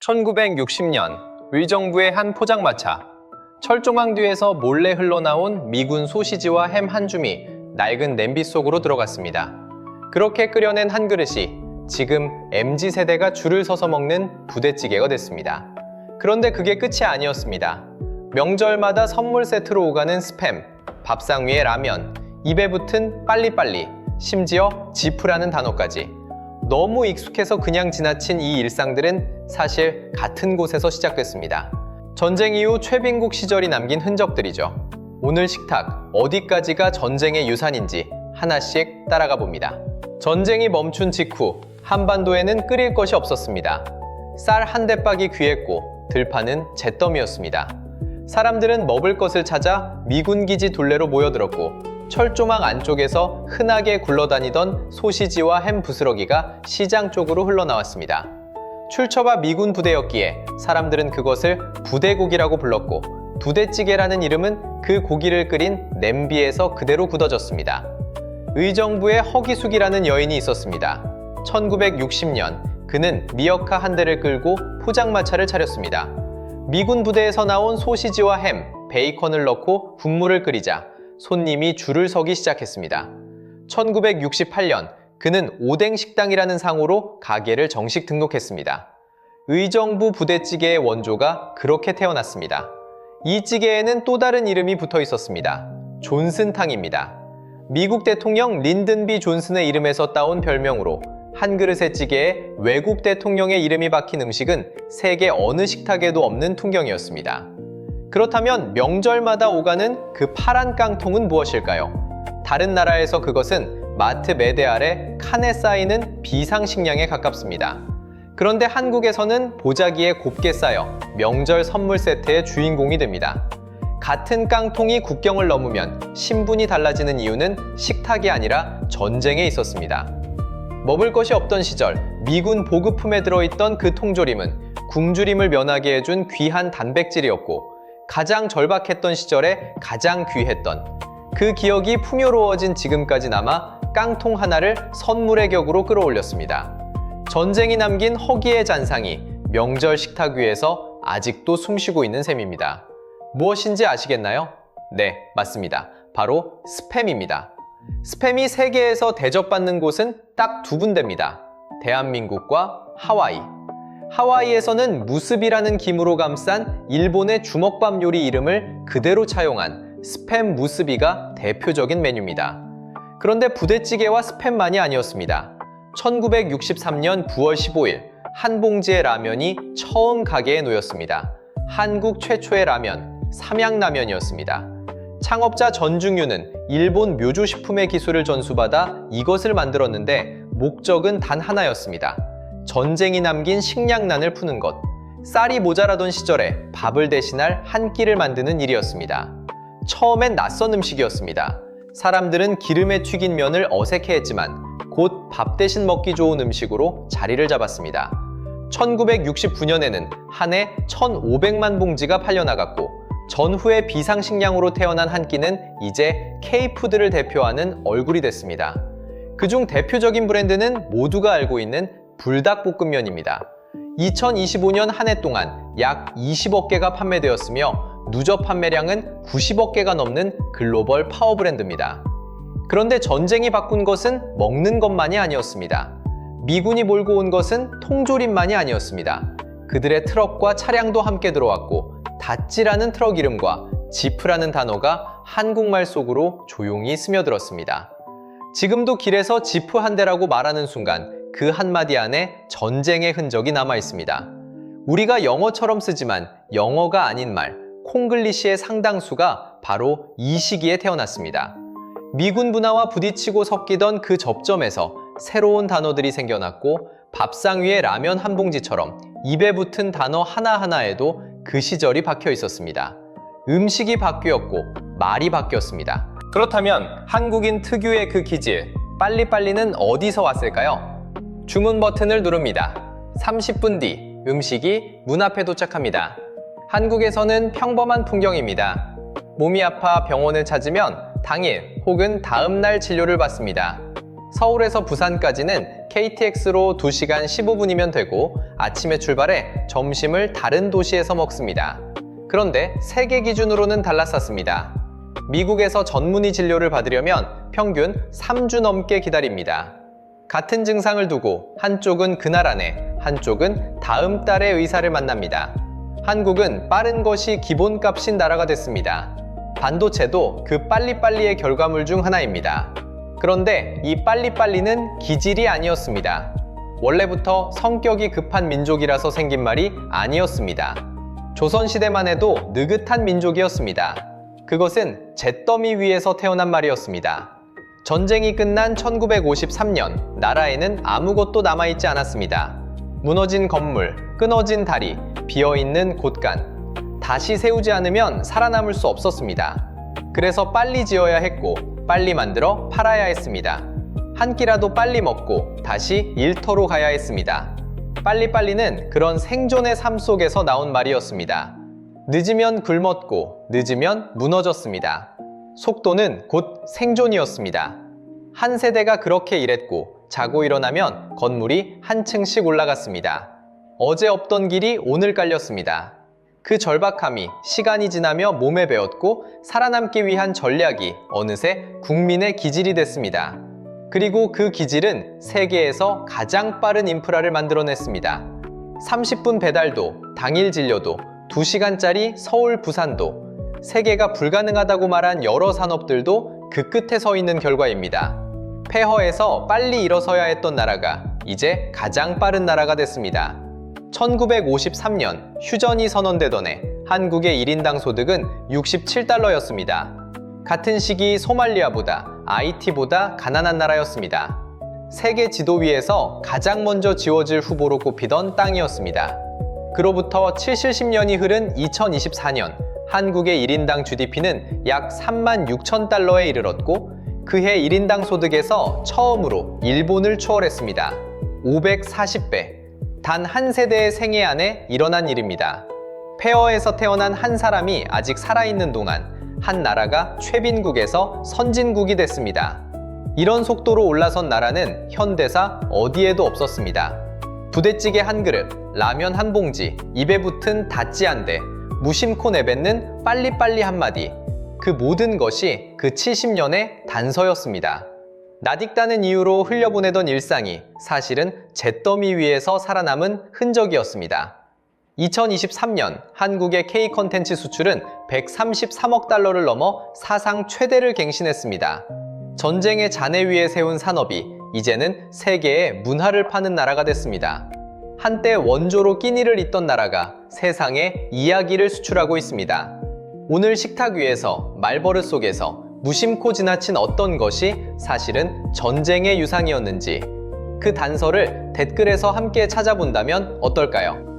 1960년 의정부의 한 포장마차. 철조망 뒤에서 몰래 흘러나온 미군 소시지와 햄 한 줌이 낡은 냄비 속으로 들어갔습니다. 그렇게 끓여낸 한 그릇이 지금 MZ세대가 줄을 서서 먹는 부대찌개가 됐습니다. 그런데 그게 끝이 아니었습니다. 명절마다 선물 세트로 오가는 스팸, 밥상 위에 라면, 입에 붙은 빨리빨리, 심지어 지프라는 단어까지. 너무 익숙해서 그냥 지나친 이 일상들은 사실 같은 곳에서 시작됐습니다. 전쟁 이후 최빈국 시절이 남긴 흔적들이죠. 오늘 식탁, 어디까지가 전쟁의 유산인지 하나씩 따라가 봅니다. 전쟁이 멈춘 직후 한반도에는 끓일 것이 없었습니다. 쌀 한 대박이 귀했고 들판은 잿더미였습니다. 사람들은 먹을 것을 찾아 미군 기지 둘레로 모여들었고 철조망 안쪽에서 흔하게 굴러다니던 소시지와 햄 부스러기가 시장 쪽으로 흘러나왔습니다. 출처가 미군 부대였기에 사람들은 그것을 부대고기라고 불렀고 부대찌개라는 이름은 그 고기를 끓인 냄비에서 그대로 굳어졌습니다. 의정부에 허기숙이라는 여인이 있었습니다. 1960년 그는 미어카 한 대를 끌고 포장마차를 차렸습니다. 미군 부대에서 나온 소시지와 햄, 베이컨을 넣고 국물을 끓이자 손님이 줄을 서기 시작했습니다. 1968년 그는 오뎅 식당이라는 상호로 가게를 정식 등록했습니다. 의정부 부대찌개의 원조가 그렇게 태어났습니다. 이 찌개에는 또 다른 이름이 붙어 있었습니다. 존슨탕입니다. 미국 대통령 린든 B 존슨의 이름에서 따온 별명으로 한 그릇의 찌개에 외국 대통령의 이름이 박힌 음식은 세계 어느 식탁에도 없는 풍경이었습니다. 그렇다면 명절마다 오가는 그 파란 깡통은 무엇일까요? 다른 나라에서 그것은 마트 매대 아래 칸에 쌓이는 비상식량에 가깝습니다. 그런데 한국에서는 보자기에 곱게 쌓여 명절 선물 세트의 주인공이 됩니다. 같은 깡통이 국경을 넘으면 신분이 달라지는 이유는 식탁이 아니라 전쟁에 있었습니다. 먹을 것이 없던 시절 미군 보급품에 들어있던 그 통조림은 굶주림을 면하게 해준 귀한 단백질이었고 가장 절박했던 시절에 가장 귀했던 그 기억이 풍요로워진 지금까지 남아 깡통 하나를 선물의 격으로 끌어올렸습니다. 전쟁이 남긴 허기의 잔상이 명절 식탁 위에서 아직도 숨쉬고 있는 셈입니다. 무엇인지 아시겠나요? 네, 맞습니다. 바로 스팸입니다. 스팸이 세계에서 대접받는 곳은 딱 두 군데입니다. 대한민국과 하와이. 하와이에서는 무스비라는 김으로 감싼 일본의 주먹밥 요리 이름을 그대로 차용한 스팸 무스비가 대표적인 메뉴입니다. 그런데 부대찌개와 스팸만이 아니었습니다. 1963년 9월 15일 한 봉지의 라면이 처음 가게에 놓였습니다. 한국 최초의 라면, 삼양라면이었습니다. 창업자 전중유는 일본 묘주식품의 기술을 전수받아 이것을 만들었는데 목적은 단 하나였습니다. 전쟁이 남긴 식량난을 푸는 것. 쌀이 모자라던 시절에 밥을 대신할 한 끼를 만드는 일이었습니다. 처음엔 낯선 음식이었습니다. 사람들은 기름에 튀긴 면을 어색해했지만 곧 밥 대신 먹기 좋은 음식으로 자리를 잡았습니다. 1969년에는 한 해 1,500만 봉지가 팔려나갔고 전후의 비상식량으로 태어난 한 끼는 이제 K푸드를 대표하는 얼굴이 됐습니다. 그중 대표적인 브랜드는 모두가 알고 있는 불닭볶음면입니다. 2025년 한 해 동안 약 20억 개가 판매되었으며 누적 판매량은 90억 개가 넘는 글로벌 파워 브랜드입니다. 그런데 전쟁이 바꾼 것은 먹는 것만이 아니었습니다. 미군이 몰고 온 것은 통조림만이 아니었습니다. 그들의 트럭과 차량도 함께 들어왔고 다찌라는 트럭 이름과 지프라는 단어가 한국말 속으로 조용히 스며들었습니다. 지금도 길에서 지프 한 대라고 말하는 순간 그 한마디 안에 전쟁의 흔적이 남아 있습니다. 우리가 영어처럼 쓰지만 영어가 아닌 말, 콩글리시의 상당수가 바로 이 시기에 태어났습니다. 미군 문화와 부딪히고 섞이던 그 접점에서 새로운 단어들이 생겨났고 밥상 위에 라면 한 봉지처럼 입에 붙은 단어 하나하나에도 그 시절이 박혀 있었습니다. 음식이 바뀌었고 말이 바뀌었습니다. 그렇다면 한국인 특유의 그 기질, 빨리빨리는 어디서 왔을까요? 주문 버튼을 누릅니다. 30분 뒤 음식이 문 앞에 도착합니다. 한국에서는 평범한 풍경입니다. 몸이 아파 병원을 찾으면 당일 혹은 다음 날 진료를 받습니다. 서울에서 부산까지는 KTX로 2시간 15분이면 되고 아침에 출발해 점심을 다른 도시에서 먹습니다. 그런데 세계 기준으로는 달랐었습니다. 미국에서 전문의 진료를 받으려면 평균 3주 넘게 기다립니다. 같은 증상을 두고 한쪽은 그날 안에, 한쪽은 다음 달에 의사를 만납니다. 한국은 빠른 것이 기본값인 나라가 됐습니다. 반도체도 그 빨리빨리의 결과물 중 하나입니다. 그런데 이 빨리빨리는 기질이 아니었습니다. 원래부터 성격이 급한 민족이라서 생긴 말이 아니었습니다. 조선시대만 해도 느긋한 민족이었습니다. 그것은 잿더미 위에서 태어난 말이었습니다. 전쟁이 끝난 1953년, 나라에는 아무것도 남아있지 않았습니다. 무너진 건물, 끊어진 다리, 비어있는 곳간. 다시 세우지 않으면 살아남을 수 없었습니다. 그래서 빨리 지어야 했고, 빨리 만들어 팔아야 했습니다. 한 끼라도 빨리 먹고 다시 일터로 가야 했습니다. 빨리빨리는 그런 생존의 삶 속에서 나온 말이었습니다. 늦으면 굶었고 늦으면 무너졌습니다. 속도는 곧 생존이었습니다. 한 세대가 그렇게 일했고 자고 일어나면 건물이 한 층씩 올라갔습니다. 어제 없던 길이 오늘 깔렸습니다. 그 절박함이 시간이 지나며 몸에 배었고 살아남기 위한 전략이 어느새 국민의 기질이 됐습니다. 그리고 그 기질은 세계에서 가장 빠른 인프라를 만들어냈습니다. 30분 배달도, 당일 진료도, 2시간짜리 서울 부산도, 세계가 불가능하다고 말한 여러 산업들도 그 끝에 서 있는 결과입니다. 폐허에서 빨리 일어서야 했던 나라가 이제 가장 빠른 나라가 됐습니다. 1953년 휴전이 선언되던 해 한국의 1인당 소득은 67달러였습니다. 같은 시기 소말리아보다, IT보다 가난한 나라였습니다. 세계 지도 위에서 가장 먼저 지워질 후보로 꼽히던 땅이었습니다. 그로부터 70년이 흐른 2024년 한국의 1인당 GDP는 약 36,000달러에 이르렀고 그해 1인당 소득에서 처음으로 일본을 초월했습니다. 540배. 단 한 세대의 생애 안에 일어난 일입니다. 폐허에서 태어난 한 사람이 아직 살아있는 동안 한 나라가 최빈국에서 선진국이 됐습니다. 이런 속도로 올라선 나라는 현대사 어디에도 없었습니다. 부대찌개 한 그릇, 라면 한 봉지, 입에 붙은 다찌 한 대, 무심코 내뱉는 빨리빨리 한마디. 그 모든 것이 그 70년의 단서였습니다. 낯익다는 이유로 흘려보내던 일상이 사실은 잿더미 위에서 살아남은 흔적이었습니다. 2023년 한국의 K-컨텐츠 수출은 133억 달러를 넘어 사상 최대를 갱신했습니다. 전쟁의 잔해 위에 세운 산업이 이제는 세계에 문화를 파는 나라가 됐습니다. 한때 원조로 끼니를 잇던 나라가 세상에 이야기를 수출하고 있습니다. 오늘 식탁 위에서 말버릇 속에서 무심코 지나친 어떤 것이 사실은 전쟁의 유산이었는지 그 단서를 댓글에서 함께 찾아본다면 어떨까요?